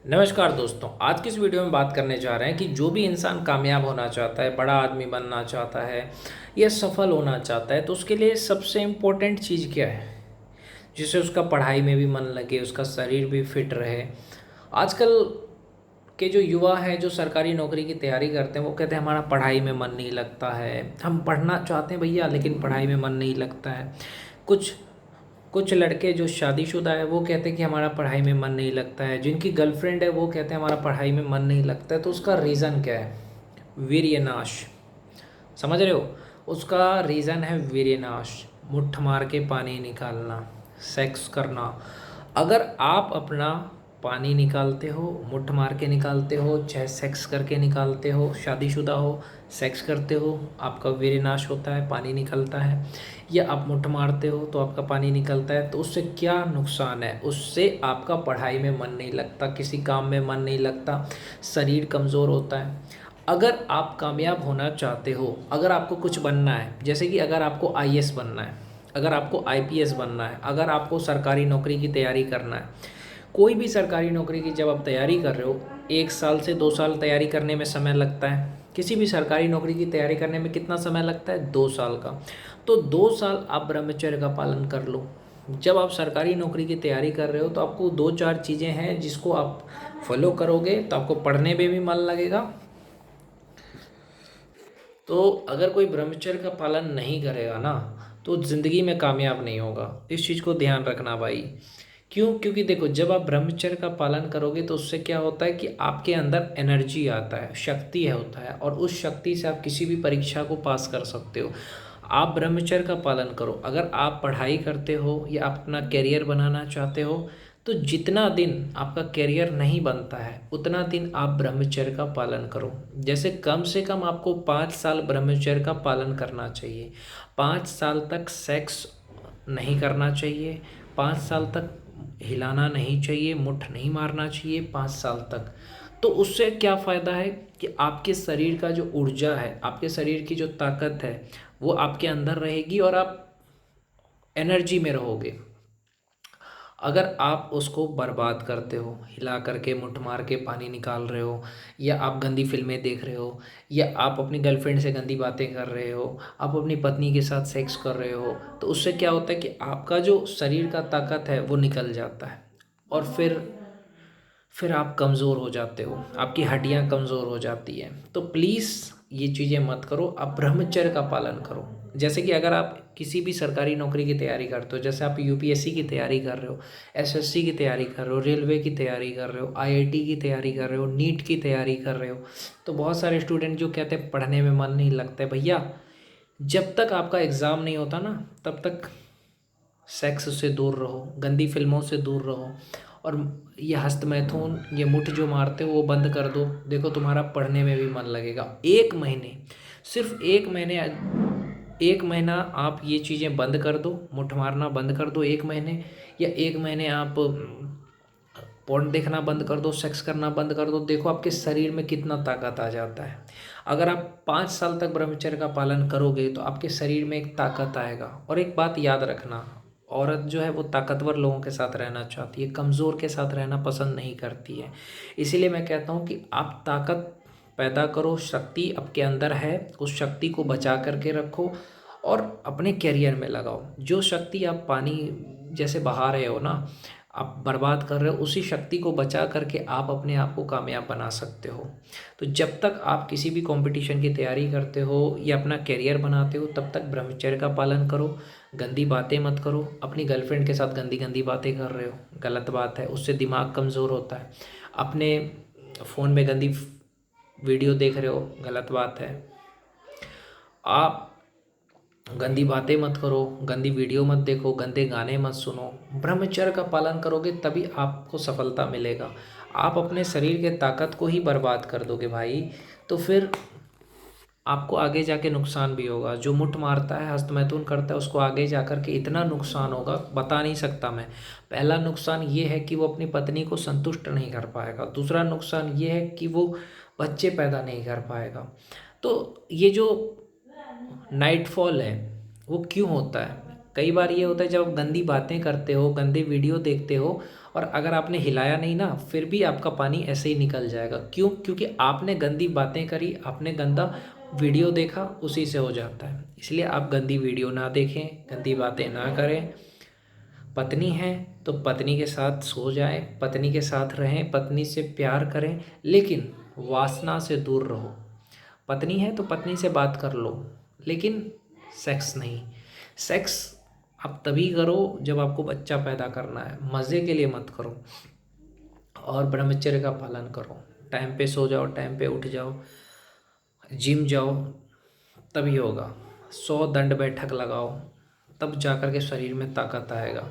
नमस्कार दोस्तों, आज की इस वीडियो में बात करने जा रहे हैं कि जो भी इंसान कामयाब होना चाहता है, बड़ा आदमी बनना चाहता है या सफल होना चाहता है, तो उसके लिए सबसे इम्पोर्टेंट चीज़ क्या है जिससे उसका पढ़ाई में भी मन लगे, उसका शरीर भी फिट रहे। आजकल के जो युवा हैं जो सरकारी नौकरी की तैयारी करते हैं, वो कहते हैं हमारा पढ़ाई में मन नहीं लगता है। हम पढ़ना चाहते हैं भैया, लेकिन पढ़ाई में मन नहीं लगता है। कुछ कुछ लड़के जो शादीशुदा है वो कहते हैं कि हमारा पढ़ाई में मन नहीं लगता है। जिनकी गर्लफ्रेंड है वो कहते हैं हमारा पढ़ाई में मन नहीं लगता है। तो उसका रीज़न क्या है? वीर्यनाश। समझ रहे हो? उसका रीज़न है वीर्यनाश। मुट्ठ मार के पानी निकालना, सेक्स करना। अगर आप अपना पानी निकालते हो, मुट्ठ मार के निकालते हो, चाहे सेक्स करके निकालते हो, शादीशुदा हो, सेक्स करते हो, आपका वीर्यनाश होता है, पानी निकलता है, या आप मुट्ठ मारते हो तो आपका पानी निकलता है, तो उससे क्या नुकसान है? उससे आपका पढ़ाई में मन नहीं लगता, किसी काम में मन नहीं लगता, शरीर कमज़ोर होता है। अगर आप कामयाब होना चाहते हो, अगर आपको कुछ बनना है, जैसे कि अगर आपको आईएएस बनना है, अगर आपको आईपीएस बनना है, अगर आपको सरकारी नौकरी की तैयारी करना है, कोई भी सरकारी नौकरी की जब आप तैयारी कर रहे हो, 1 साल से 2 साल तैयारी करने में समय लगता है। किसी भी सरकारी नौकरी की तैयारी करने में कितना समय लगता है? 2 साल का। तो 2 साल आप ब्रह्मचर्य का पालन कर लो। जब आप सरकारी नौकरी की तैयारी कर रहे हो तो आपको 2-4 चीज़ें हैं जिसको आप फॉलो करोगे तो आपको पढ़ने में भी मन लगेगा। तो अगर कोई ब्रह्मचर्य का पालन नहीं करेगा ना, तो ज़िंदगी में कामयाब नहीं होगा। इस चीज़ को ध्यान रखना भाई। क्यों? क्योंकि देखो, जब आप ब्रह्मचर्य का पालन करोगे तो उससे क्या होता है कि आपके अंदर एनर्जी आता है, शक्ति है होता है, और उस शक्ति से आप किसी भी परीक्षा को पास कर सकते हो। आप ब्रह्मचर्य का पालन करो। अगर आप पढ़ाई करते हो या आप अपना करियर बनाना चाहते हो, तो जितना दिन आपका करियर नहीं बनता है उतना दिन आप ब्रह्मचर्य का पालन करो। जैसे कम से कम आपको 5 साल ब्रह्मचर्य का पालन करना चाहिए। 5 साल तक सेक्स नहीं करना चाहिए, 5 साल तक हिलाना नहीं चाहिए, मुट्ठ नहीं मारना चाहिए 5 साल तक। तो उससे क्या फ़ायदा है कि आपके शरीर का जो ऊर्जा है, आपके शरीर की जो ताकत है, वो आपके अंदर रहेगी और आप एनर्जी में रहोगे। अगर आप उसको बर्बाद करते हो, हिला करके मुट्ठ मार के पानी निकाल रहे हो, या आप गंदी फिल्में देख रहे हो, या आप अपनी गर्लफ्रेंड से गंदी बातें कर रहे हो, आप अपनी पत्नी के साथ सेक्स कर रहे हो, तो उससे क्या होता है कि आपका जो शरीर का ताकत है वो निकल जाता है, और फिर आप कमज़ोर हो जाते हो, आपकी हड्डियाँ कमज़ोर हो जाती हैं। तो प्लीज़ ये चीज़ें मत करो, आप ब्रह्मचर्य का पालन करो। जैसे कि अगर आप किसी भी सरकारी नौकरी की तैयारी करते हो, जैसे आप यूपीएससी की तैयारी कर रहे हो, एसएससी की तैयारी कर रहे हो, रेलवे की तैयारी कर रहे हो, आईआईटी की तैयारी कर रहे हो, नीट की तैयारी कर रहे हो, तो बहुत सारे स्टूडेंट जो कहते हैं पढ़ने में मन नहीं लगता है। भैया, जब तक आपका एग्ज़ाम नहीं होता ना, तब तक सेक्स से दूर रहो, गंदी फिल्मों से दूर रहो, और ये हस्त मैथुन, ये मुठ जो मारते हो वो बंद कर दो। देखो, तुम्हारा पढ़ने में भी मन लगेगा। 1 महीने, सिर्फ 1 महीने, 1 महीना आप ये चीज़ें बंद कर दो, मुठ मारना बंद कर दो 1 महीने, या 1 महीने आप पोर्न देखना बंद कर दो, सेक्स करना बंद कर दो। देखो आपके शरीर में कितना ताकत आ जाता है। अगर आप 5 साल तक ब्रह्मचर्य का पालन करोगे तो आपके शरीर में एक ताकत आएगा। और एक बात याद रखना, औरत जो है वो ताकतवर लोगों के साथ रहना चाहती है, कमज़ोर के साथ रहना पसंद नहीं करती है। इसीलिए मैं कहता हूँ कि आप ताकत पैदा करो, शक्ति आपके अंदर है, उस शक्ति को बचा करके रखो और अपने करियर में लगाओ। जो शक्ति आप पानी जैसे बहा रहे हो ना, आप बर्बाद कर रहे हो, उसी शक्ति को बचा करके आप अपने आप को कामयाब बना सकते हो। तो जब तक आप किसी भी कंपटीशन की तैयारी करते हो या अपना करियर बनाते हो, तब तक ब्रह्मचर्य का पालन करो, गंदी बातें मत करो। अपनी गर्लफ्रेंड के साथ गंदी गंदी बातें कर रहे हो, गलत बात है, उससे दिमाग कमज़ोर होता है। अपने फ़ोन में गंदी वीडियो देख रहे हो, गलत बात है। आप गंदी बातें मत करो, गंदी वीडियो मत देखो, गंदे गाने मत सुनो। ब्रह्मचर्य का पालन करोगे तभी आपको सफलता मिलेगा। आप अपने शरीर के ताकत को ही बर्बाद कर दोगे भाई, तो फिर आपको आगे जाके नुकसान भी होगा। जो मुट्ठ मारता है, हस्तमैथुन करता है, उसको आगे जा कर के इतना नुकसान होगा बता नहीं सकता मैं। पहला नुकसान ये है कि वो अपनी पत्नी को संतुष्ट नहीं कर पाएगा। दूसरा नुकसान ये है कि वो बच्चे पैदा नहीं कर पाएगा। तो ये जो नाइटफॉल है वो क्यों होता है? कई बार ये होता है जब आप गंदी बातें करते हो, गंदे वीडियो देखते हो और अगर आपने हिलाया नहीं ना, फिर भी आपका पानी ऐसे ही निकल जाएगा। क्यों? क्योंकि आपने गंदी बातें करी, आपने गंदा वीडियो देखा, उसी से हो जाता है। इसलिए आप गंदी वीडियो ना देखें, गंदी बातें ना करें। पत्नी है तो पत्नी के साथ सो जाएं, पत्नी के साथ रहें, पत्नी से प्यार करें, लेकिन वासना से दूर रहो। पत्नी है तो पत्नी से बात कर लो, लेकिन सेक्स नहीं। सेक्स आप तभी करो जब आपको बच्चा पैदा करना है, मज़े के लिए मत करो। और ब्रह्मचर्य का पालन करो, टाइम पे सो जाओ, टाइम पे उठ जाओ, जिम जाओ, तभी होगा। 100 दंड बैठक लगाओ, तब जाकर के शरीर में ताकत आएगा।